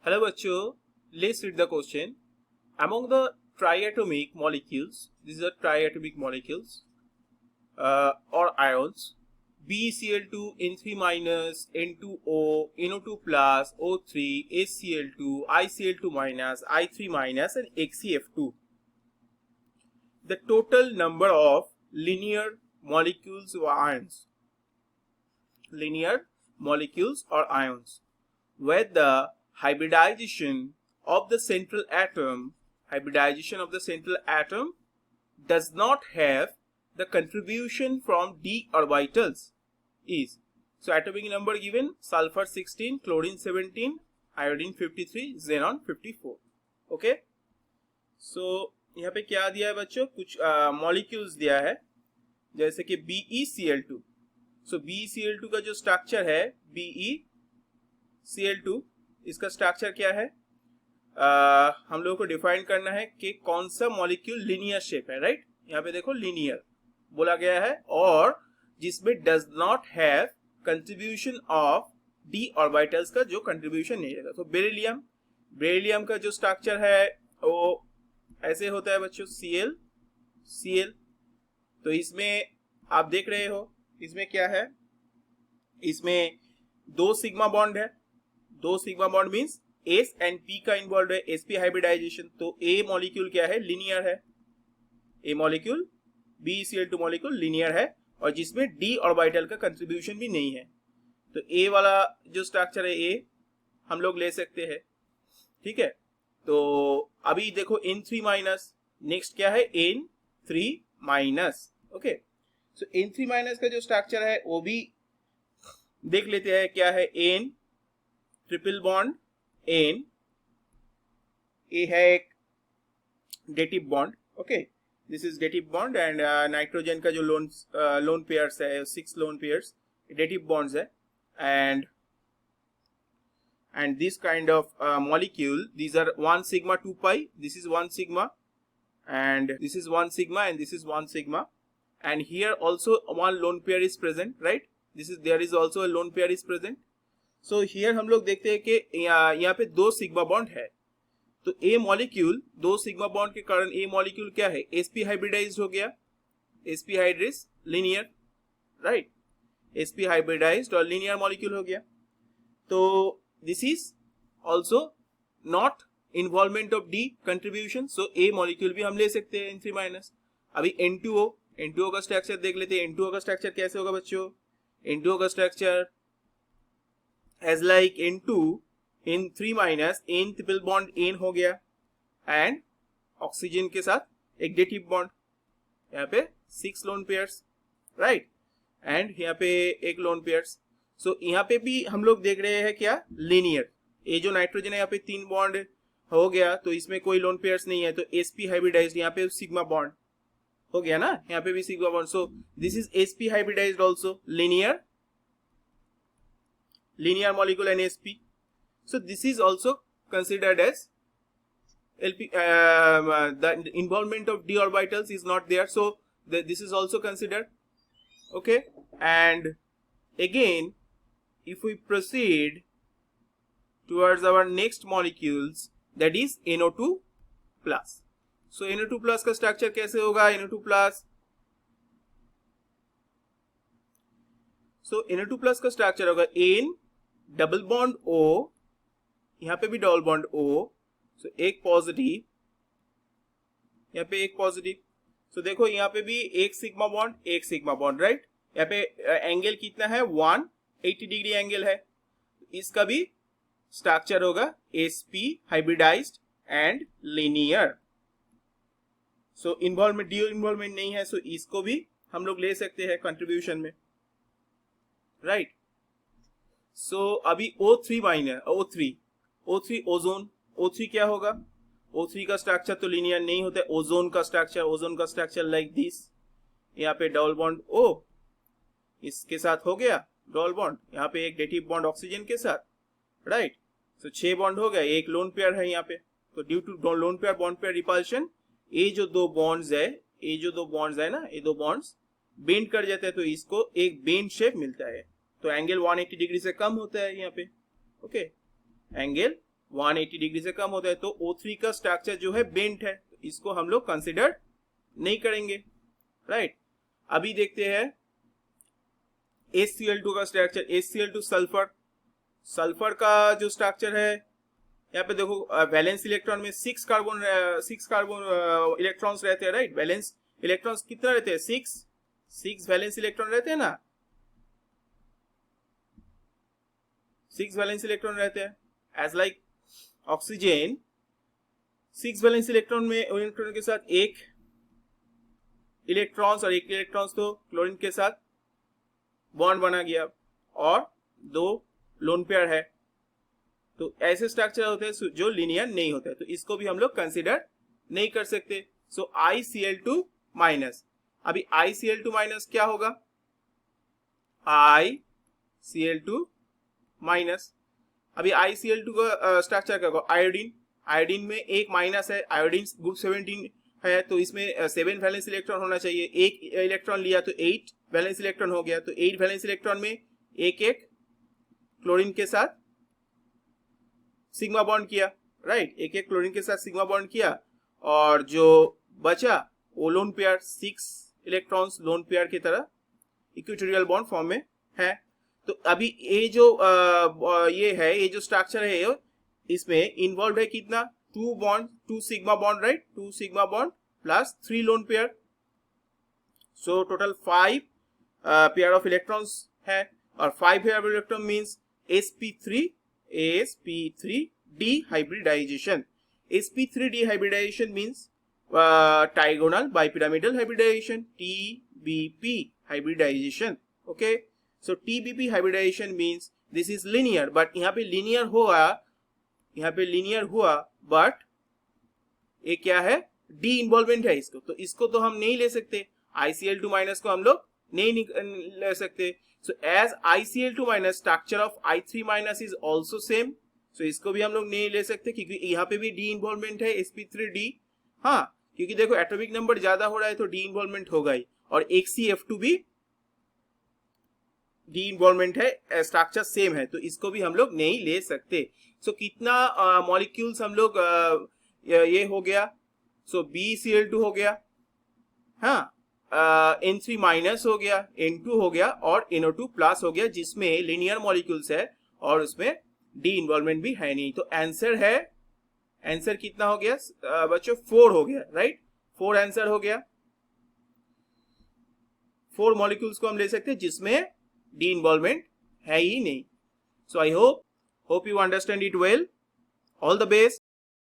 Hello bachcho, let's read the question. Among the triatomic molecules, these are triatomic molecules or ions, BeCl2, N3 minus, N2O, NO2 plus, O3, HCl2, ICl2 minus, I3 minus and HCF2. The total number of linear molecules or ions. Linear molecules or ions where the hybridization of the central atom does not have the contribution from d orbitals is. So atomic number given sulfur 16, chlorine 17, iodine 53, xenon 54. Okay so यहाँ पे क्या दिया है बच्चों, कुछ molecules दिया है जैसे कि BeCl2. सो BeCl2 का जो स्ट्रक्चर है BeCl2, इसका स्ट्रक्चर क्या है, हम लोगों को डिफाइन करना है कि कौन सा मॉलिक्यूल लीनियर शेप है. राइट, यहाँ पे देखो लीनियर बोला गया है और जिसमें does not have contribution of D orbitals का जो कंट्रीब्यूशन नहीं रहेगा. तो बेरिलियम का जो स्ट्रक्चर है वो ऐसे होता है बच्चों, Cl. तो इसमें आप देख रहे हो इसमें क्या है, इसमें 2 सिग्मा बॉन्ड है. 2 sigma bond means S and P का इन्वॉल्व है, sp हाइब्रिडाइजेशन. तो ए मॉलिक्यूल क्या है, लीनियर है. ए मॉलिक्यूल BeCl2 मॉलिक्यूल लीनियर है और जिसमें डी ऑर्बिटल का कंट्रीब्यूशन भी नहीं है. तो ए वाला जो स्ट्रक्चर है ए हम लोग ले सकते हैं. ठीक है, तो अभी देखो N3 माइनस, नेक्स्ट क्या है N3 माइनस. ओके, सो N3 माइनस का जो स्ट्रक्चर है वो भी देख लेते हैं क्या है. N ट्रिपल बॉन्ड N, ये है एक dative bond. Okay, this is dative bond and nitrogen का जो लोन पेयर्स है 6 लोन पेयर्स डेटिव बॉन्ड्स है. and this kind of molecule, these are 1 sigma 2 pi, this is 1 sigma and this is 1 sigma and this is 1 sigma, and here also one lone pair is present. right, there is also a lone pair is present. so here हम लोग देखते हैं कि यहाँ पे 2 sigma bond है. तो ए molecule 2 sigma bond के कारण ए मॉलिक्यूल क्या है, sp हाइब्रिडाइज्ड हो गया, sp हाइड्रिस लीनियर. राइट, sp हाइब्रिडाइज्ड और लीनियर मॉलिक्यूल हो गया. तो this is also not involvement of D contribution. So A molecule भी हम ले सकते हैं N3 माइनस. अभी N2O का स्ट्रक्चर देख लेते हैं. N2O का स्ट्रक्चर कैसे होगा बच्चों, N2O का structure as like N2, N3 minus, N triple bond N हो गया एंड ऑक्सीजन के साथ एक डेटिव बॉन्ड, यहाँ पे 6 लोन पेयर्स. राइट, एंड यहाँ पे एक लोन पेयर्स. सो यहाँ पे भी हम लोग देख रहे हैं क्या, लीनियर. ये जो नाइट्रोजन है यहाँ पे 3 बॉन्ड हो गया तो इसमें कोई लोन पेयर्स नहीं है. तो sp हाइब्रिडाइज्ड, यहाँ पे सिग्मा बॉन्ड हो गया ना, यहाँ पे भी sigma bond. So this is sp hybridized also, linear molecule and sp. so this is also considered as lp. The involvement of d orbitals is not there, so this is also considered. okay, and again if we proceed towards our next molecules, that is NO2 plus. so NO2 plus का structure कैसे होगा, NO2 plus. so NO2 plus का structure होगा N double bond O, यहाँ पे भी double bond O. so एक positive, यहाँ पे एक पॉजिटिव. so देखो यहाँ पे भी एक सिग्मा बॉन्ड. राइट, यहाँ पे एंगल कितना है, 180 डिग्री एंगल है. इसका भी स्ट्रक्चर होगा sp hybridized and linear. So involvement, d involvement नहीं है, सो इसको भी हम लोग ले सकते हैं कंट्रीब्यूशन में. राइट, सो अभी O3 minus, O3 ozone. O3 क्या होगा, O3 का स्ट्रक्चर तो लीनियर नहीं होता है. ओजोन का स्ट्रक्चर लाइक दिस, यहाँ पे डबल बॉन्ड O, इसके साथ हो गया डबल बॉन्ड, यहाँ पे एक डेटिव बॉन्ड ऑक्सीजन के साथ. राइट, सो 6 बॉन्ड हो गया, एक लोन पेयर है यहाँ पे. तो due to lone pair bond pair repulsion, ये जो 2 बॉन्ड्स है ना, ये 2 बॉन्ड्स बेंड कर जाते हैं तो इसको एक बेंड शेप मिलता है. तो एंगल 180 डिग्री से कम होता है यहाँ पे. ओके, एंगल 180 डिग्री से कम होता है, तो O3 का स्ट्रक्चर जो है बेंट है, इसको हम लोग कंसिडर नहीं करेंगे, राइट। अभी देखते हैं HCl2 का स्ट्रक्चर, HCl2 सल्फर, सल्फर का जो स्ट्रक्चर है यहाँ पे देखो, वैलेंस इलेक्ट्रॉन में 6 कार्बन इलेक्ट्रॉन्स रहते हैं, राइट। वैलेंस इलेक्ट्रॉन्स कितना रहते हैं, 6 वैलेंस इलेक्ट्रॉन रहते हैं ना, 6 वैलेंस इलेक्ट्रॉन रहते हैं। As like oxygen, 6 valence electron में इलेक्ट्रॉन के साथ एक इलेक्ट्रॉन्स और एक इलेक्ट्रॉन्स तो क्लोरीन के साथ बॉन्ड बना गया और 2 लोन पेयर है। तो ऐसे स्ट्रक्चर होते हैं जो लीनियर नहीं होते हैं, तो इसको भी हम लोग कंसिडर नहीं कर सकते। सो ICl2 माइनस, अभी ICl2 माइनस क्या होगा, ICl2 माइनस, अभी ICl2 का स्ट्रक्चर क्या होगा, आयोडीन, आयोडीन में एक माइनस है, आयोडीन ग्रुप 17 है, तो इसमें 7 वैलेंस इलेक्ट्रॉन होना चाहिए, एक इलेक्ट्रॉन लिया तो 8 वैलेंस इलेक्ट्रॉन हो गया, तो 8 वैलेंस इलेक्ट्रॉन में एक क्लोरीन के साथ सिग्मा बॉन्ड किया, राइट, एक क्लोरीन के साथ सिग्मा बॉन्ड किया, और जो बचा वो lone pair 6 electrons lone pair की तरह इक्वेटोरियल बॉन्ड फॉर्म में है। तो अभी ये जो ये जो स्ट्रक्चर है, इसमें इन्वॉल्व है कितना, 2 sigma bond, right, 2 sigma bond plus 3 lone pair, so total 5 pair of electrons है, और 5 pair of electron means sp3 dehybridization. sp3 dehybridization means trigonal bipyramidal hybridization, TBP hybridization. Okay, so TBP hybridization means this is linear, but यहाँ पे linear हुआ but ये क्या है, D involvement है इसको, तो इसको तो हम नहीं ले सकते, ICl2 माइनस को हम लोग नहीं ले सकते। So as ICl2 minus structure of I3 minus is also same, so इसको भी हम लोग नहीं ले सकते क्योंकि यहाँ पे भी डी इन्वॉल्वमेंट है, sp3d, हाँ, क्योंकि देखो एटॉमिक नंबर ज्यादा हो रहा है तो डी इन्वॉल्वमेंट होगा ही, और HCF2 भी डी इन्वॉल्वमेंट है, स्ट्रक्चर सेम है, तो इसको भी हम लोग नहीं ले सकते। सो कितना मॉलिक्यूल्स हम लोग ये हो गया, सो BCl2 हो गया, हाँ, N3 माइनस हो गया, N2 हो गया और NO2 प्लस हो गया, जिसमें लीनियर मॉलिक्यूल्स है और उसमें डी इन्वॉल्वमेंट भी है नहीं। तो आंसर कितना हो गया बच्चों, 4 हो गया, राइट, 4 आंसर हो गया। 4 मॉलिक्यूल्स को हम ले सकते हैं जिसमें डी इन्वॉल्वमेंट है ही नहीं। So I hope you understand it well. All the best.